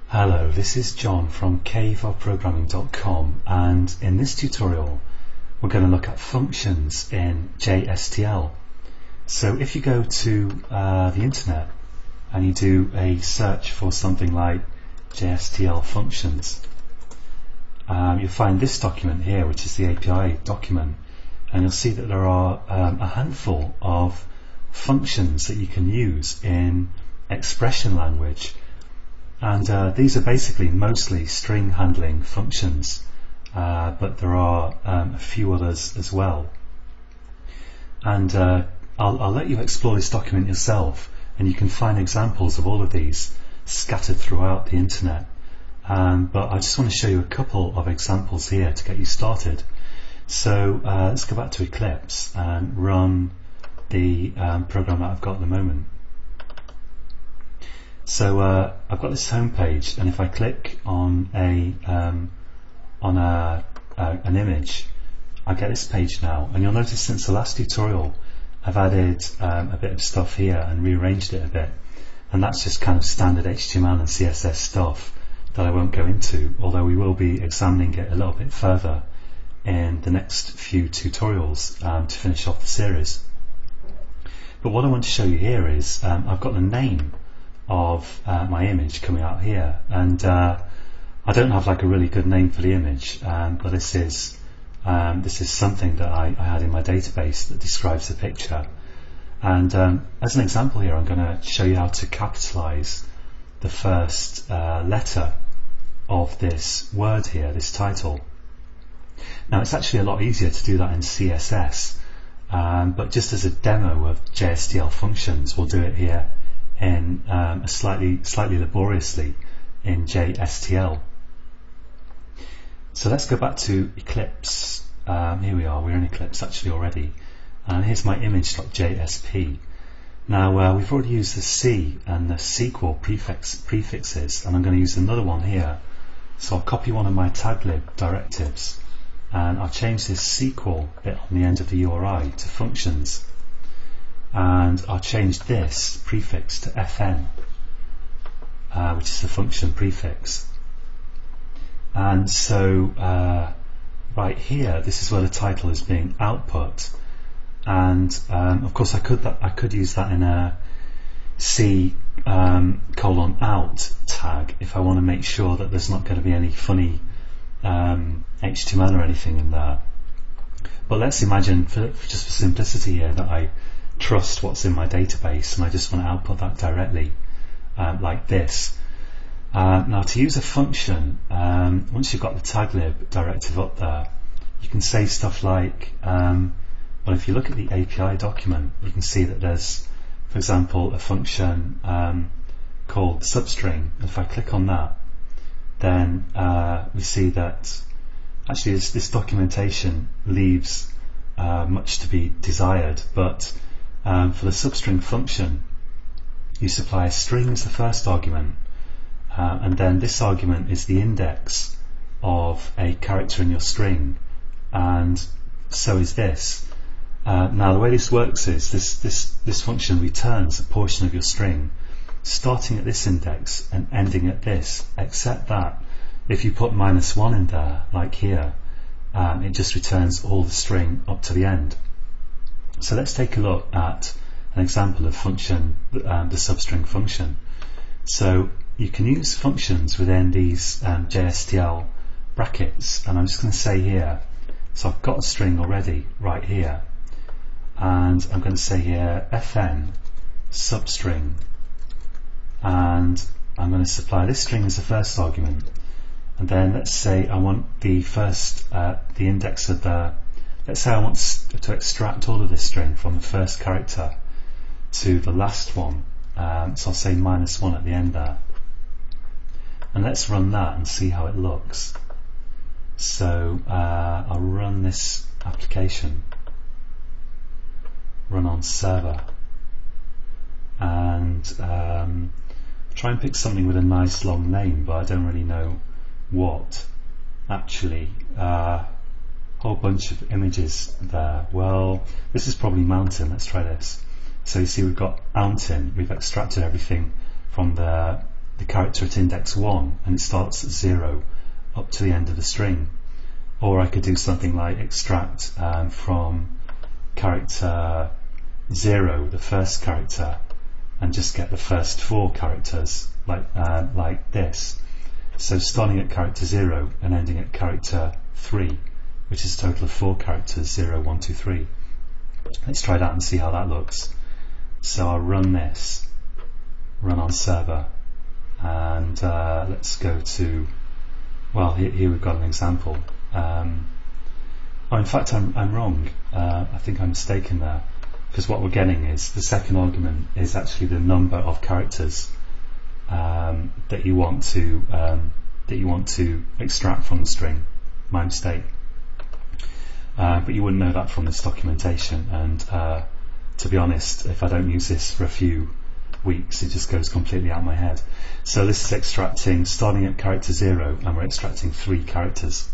Hello, this is John from caveofprogramming.com, and in this tutorial we're going to look at functions in JSTL. So if you go to the internet and you do a search for something like JSTL Functions, you'll find this document here, which is the API document, and you'll see that there are a handful of functions that you can use in expression language. And these are basically mostly string handling functions, but there are a few others as well. And I'll let you explore this document yourself, and you can find examples of all of these scattered throughout the internet. But I just want to show you a couple of examples here to get you started. So let's go back to Eclipse and run the program that I've got at the moment. So I've got this home page, and if I click on an image, I get this page now. And you'll notice since the last tutorial I've added a bit of stuff here and rearranged it a bit, and that's just kind of standard HTML and CSS stuff that I won't go into, although we will be examining it a little bit further in the next few tutorials to finish off the series. But what I want to show you here is I've got the name of my image coming out here, and I don't have like a really good name for the image, but this is something that I had in my database that describes the picture. And as an example here, I'm going to show you how to capitalize the first letter of this word here, this title. Now it's actually a lot easier to do that in CSS, but just as a demo of JSTL functions, we'll do it here in slightly laboriously in JSTL. So let's go back to Eclipse. Here we are, we're in Eclipse actually already, and here's my image.jsp. Now we've already used the C and the SQL prefixes, and I'm going to use another one here. So I'll copy one of my taglib directives, and I'll change this SQL bit on the end of the URI to functions, and I'll change this prefix to fn, which is the function prefix. And so right here, this is where the title is being output, and of course I could use that in a C : out tag if I want to make sure that there's not going to be any funny HTML or anything in there. But let's imagine, just for simplicity here, that I trust what's in my database and I just want to output that directly like this. Now to use a function, once you've got the taglib directive up there, you can say stuff like, well, if you look at the API document, you can see that there's, for example, a function called substring. And if I click on that, then we see that actually this documentation leaves much to be desired, but for the substring function, you supply a string as the first argument, and then this argument is the index of a character in your string, and so is this. Now the way this works is this function returns a portion of your string starting at this index and ending at this, except that if you put -1 in there, like here, it just returns all the string up to the end. So let's take a look at an example of function, the substring function. So you can use functions within these JSTL brackets, and I'm just going to say here, so I've got a string already right here, and I'm going to say here fn substring, and I'm going to supply this string as the first argument, and then let's say I want the first, the index of the, let's say I want to extract all of this string from the first character to the last one, so I'll say -1 at the end there, and let's run that and see how it looks. So I'll run this application, run on server, and try and pick something with a nice long name, but I don't really know what actually. Whole bunch of images there. Well, this is probably mountain. Let's try this. So you see we've got mountain, we've extracted everything from the the character at index 1 and it starts at 0 up to the end of the string. Or I could do something like extract from character 0, the first character, and just get the first 4 characters like this. So starting at character 0 and ending at character 3, which is a total of 4 characters, 0, 1, 2, 3. Let's try that and see how that looks. So I'll run this, run on server, and let's go to, well, here we've got an example. In fact, I'm wrong. I think I'm mistaken there, because what we're getting is the second argument is actually the number of characters that you want to extract from the string. My mistake. But you wouldn't know that from this documentation, and to be honest, if I don't use this for a few weeks, it just goes completely out of my head. So this is extracting, starting at character 0, and we're extracting 3 characters.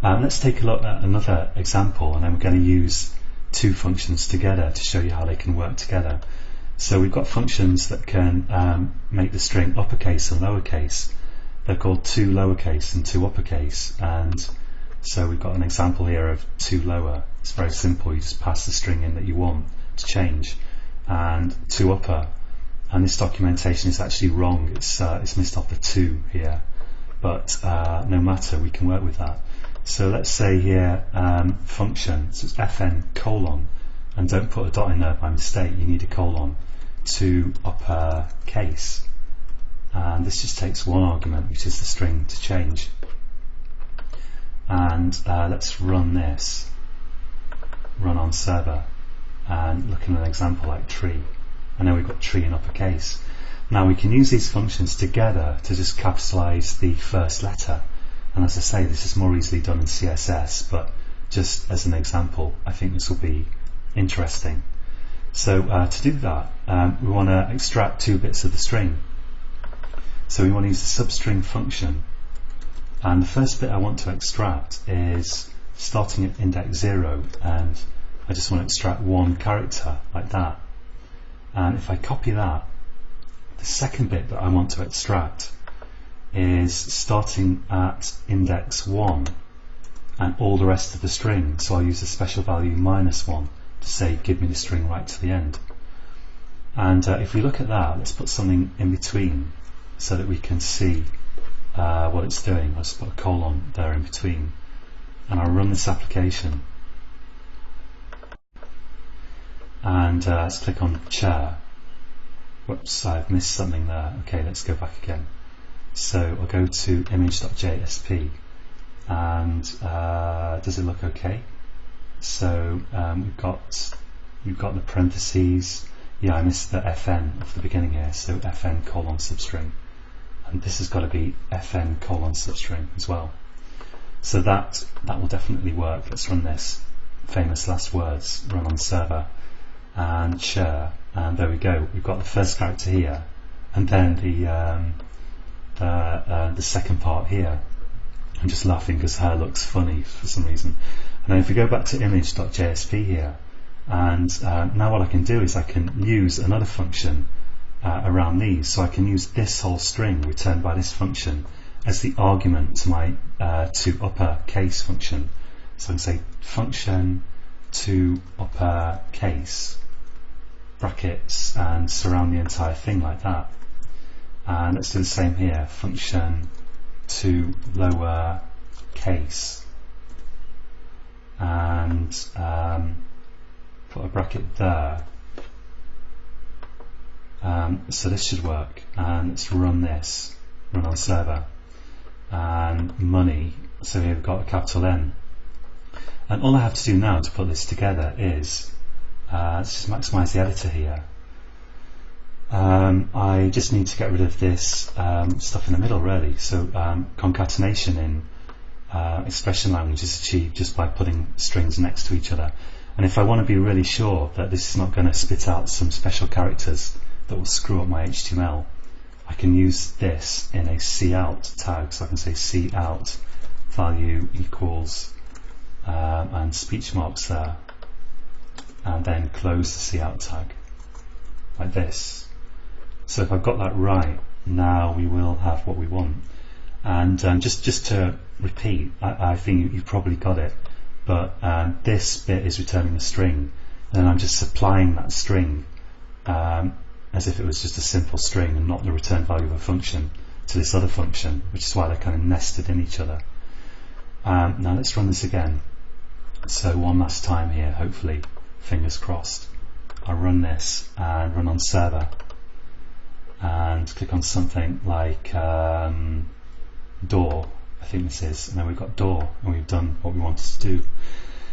Let's take a look at another example, and then we're going to use 2 functions together to show you how they can work together. So we've got functions that can make the string uppercase and lowercase. They're called 2 lowercase and 2 uppercase, and so we've got an example here of 2 lower. It's very simple, you just pass the string in that you want to change, and 2 upper, and this documentation is actually wrong, it's missed off the 2 here, but no matter, we can work with that. So let's say here function, so it's fn colon, and don't put a dot in there by mistake, you need a colon, 2 uppercase, and this just takes 1 argument, which is the string to change. And let's run this, run on server, and look at an example like tree, and then we've got tree in uppercase. Now we can use these functions together to just capitalize the first letter, and as I say, this is more easily done in CSS, but just as an example, I think this will be interesting. So to do that, we want to extract 2 bits of the string. So we want to use the substring function, and the first bit I want to extract is starting at index 0, and I just want to extract 1 character like that. And if I copy that, the second bit that I want to extract is starting at index 1 and all the rest of the string, so I'll use a special value -1 to say give me the string right to the end. And if we look at that, let's put something in between so that we can see what it's doing. I'll just put a colon there in between, and I'll run this application, and let's click on chair. Whoops, I've missed something there. Okay, let's go back again. So I'll go to image.jsp, and does it look okay? So we've got the parentheses. Yeah, I missed the fn at the beginning here, so fn colon substring, and this has got to be fn colon substring as well. So that will definitely work. Let's run this. Famous last words. Run on server and share, and there we go. We've got the first character here, and then the second part here. I'm just laughing because her looks funny for some reason. And then if we go back to image.jsp here, and now what I can do is I can use another function around these. So I can use this whole string returned by this function as the argument to my to uppercase function. So I can say function to uppercase brackets and surround the entire thing like that. And let's do the same here, function to lower case, and put a bracket there. So this should work, and let's run this, run on server, and money, so here we've got a capital N. And all I have to do now to put this together is, let's just maximize the editor here. I just need to get rid of this stuff in the middle really, so concatenation in expression language is achieved just by putting strings next to each other. And if I want to be really sure that this is not going to spit out some special characters that will screw up my HTML, I can use this in a cout tag. So I can say cout value equals and speech marks there, and then close the cout tag like this. So if I've got that right, now we will have what we want. And just to repeat, I think you probably got it, but this bit is returning a string, and I'm just supplying that string as if it was just a simple string and not the return value of a function to this other function, which is why they're kind of nested in each other. Now let's run this again. So one last time here, hopefully, fingers crossed. I run this and run on server and click on something like door, I think this is, and then we've got door, and we've done what we wanted to do.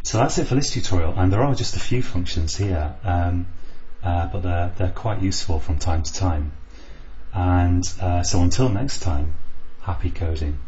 So that's it for this tutorial, and there are just a few functions here, but they're quite useful from time to time. And so until next time, happy coding.